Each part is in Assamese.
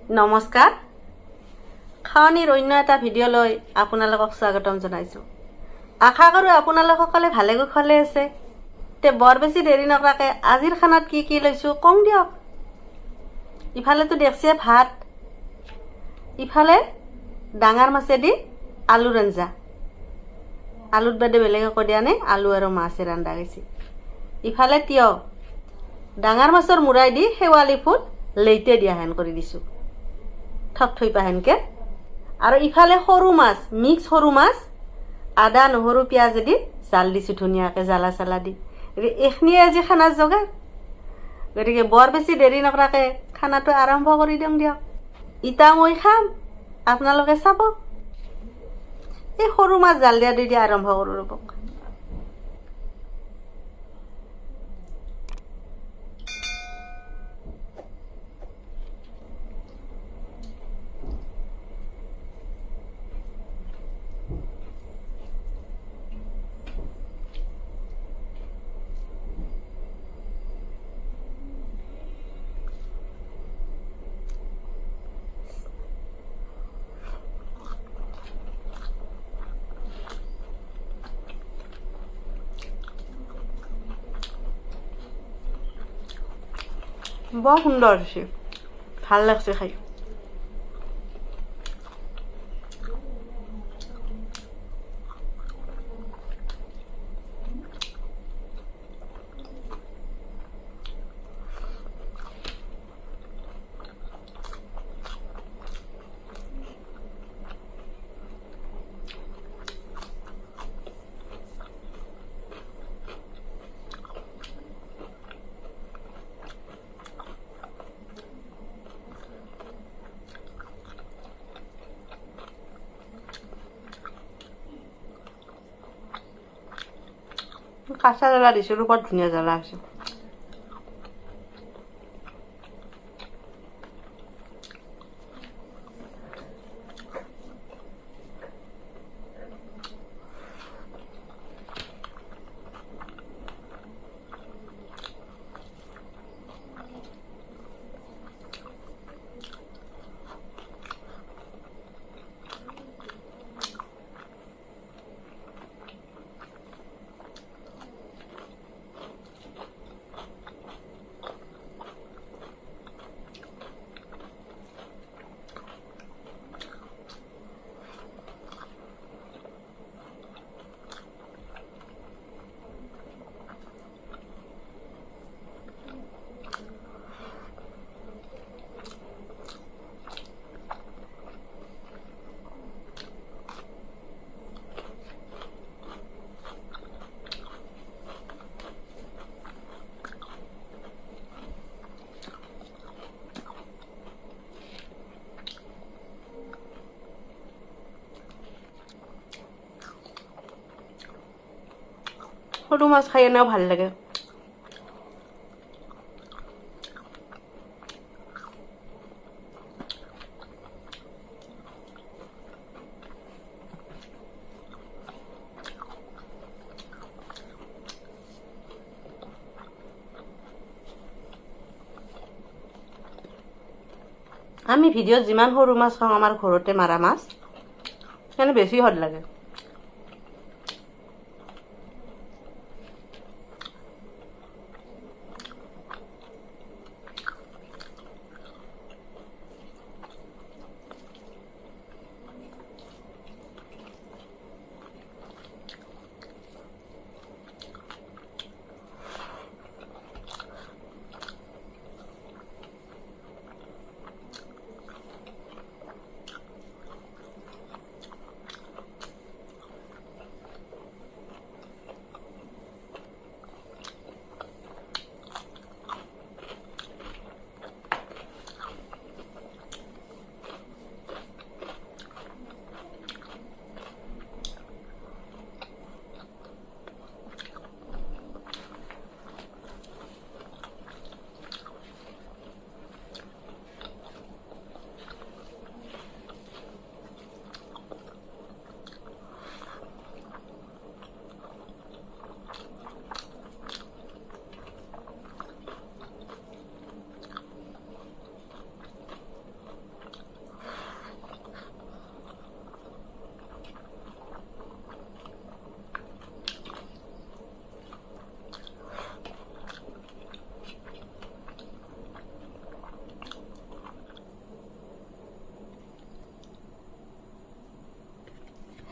নমস্কাৰ খাৱনিৰ অন্য এটা ভিডিঅ'লৈ আপোনালোকক স্বাগতম জনাইছোঁ। আশা কৰোঁ আপোনালোক সকলে ভালে কুশলে আছে। তে বৰ বেছি দেৰি নকৰাকৈ আজিৰ খানাত কি লৈছোঁ কওঁ দিয়ক। ইফালেতো দেখছে ভাত, ইফালে ডাঙৰ মাছেদি আলুৰ আঞ্জা। আলুৰ বাদে বেলেগ একো দিয়া নাই, আলু আৰু মাছে ৰন্ধা গৈছে। ইফালে তিয়হ, ডাঙৰ মাছৰ মূৰাই দি শেৱালি ফুল লেইতে দিয়া হেন কৰি দিছোঁ, থপ থৈ পাহেনকে। আৰু ইফালে সৰু মাছ, মিক্স সৰু মাছ, আদা নহৰু পিঁয়াজ দি জাল দিছোঁ ধুনীয়াকৈ, জ্বালা চালা দি। এইখিনিয়ে আজি খানাৰ যোগাৰ। গতিকে বৰ বেছি দেৰি নকৰাকৈ খানাটো আৰম্ভ কৰি দিওঁ দিয়ক। ইটা মই খাম, আপোনালোকে চাব। এই সৰু মাছ জাল দিয়া দি আৰম্ভ কৰোঁ ৰ'ব। বৰ সুন্দৰ হৈছে, ভাল লাগছে খাই। কাঁচা জ্বালা দিছিলোঁ, বৰ ধুনীয়া জ্বালা আছে। সৰু মাছ খাই এনেও ভাল লাগে। আমি ভিডিঅ'ত যিমান সৰু মাছ খাওঁ, আমাৰ ঘৰতে মাৰা মাছ, সেইকাৰণে বেছি সোৱাদ লাগে।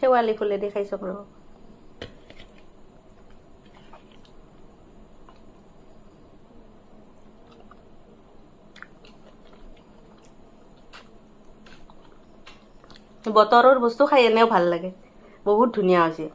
শেৱালি ফুলে দি খাই চাওক ৰ'ব। বতৰৰ বস্তু খাই এনেও ভাল লাগে, বহুত ধুনীয়া হৈছে।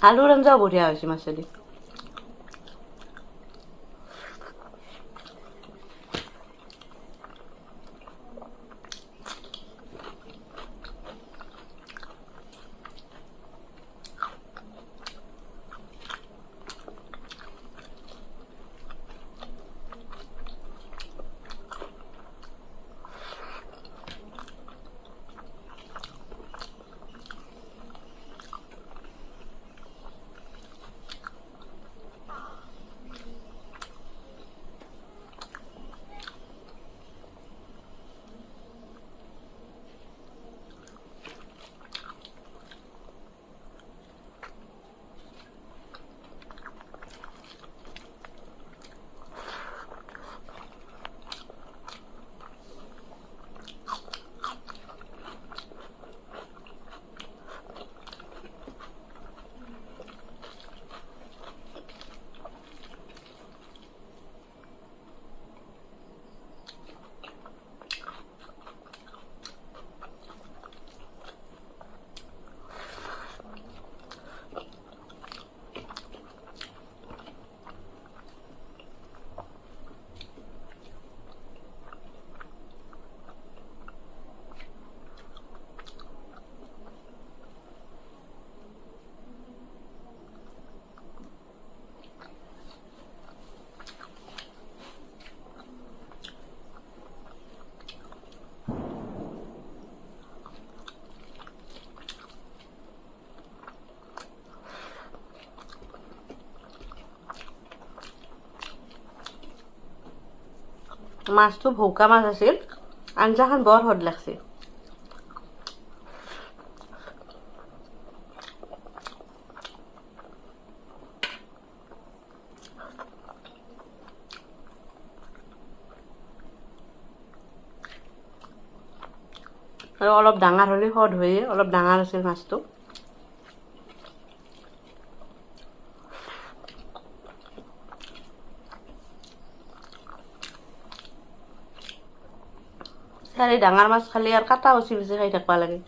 আলুৰ আঞ্জাও বঢ়িয়া হৈছে মাছেদি। মাছটো ভৌকা মাছ আছিল, আঞ্জাখন বৰ সোৱাদ লাগছে। আৰু অলপ ডাঙৰ হ'লে সোৱাদ হয়ে, অলপ ডাঙৰ আছিল মাছটো। ডাঙৰ মাছ খালি আৰু কাটা উচি উচি খাই থাকিব লাগে।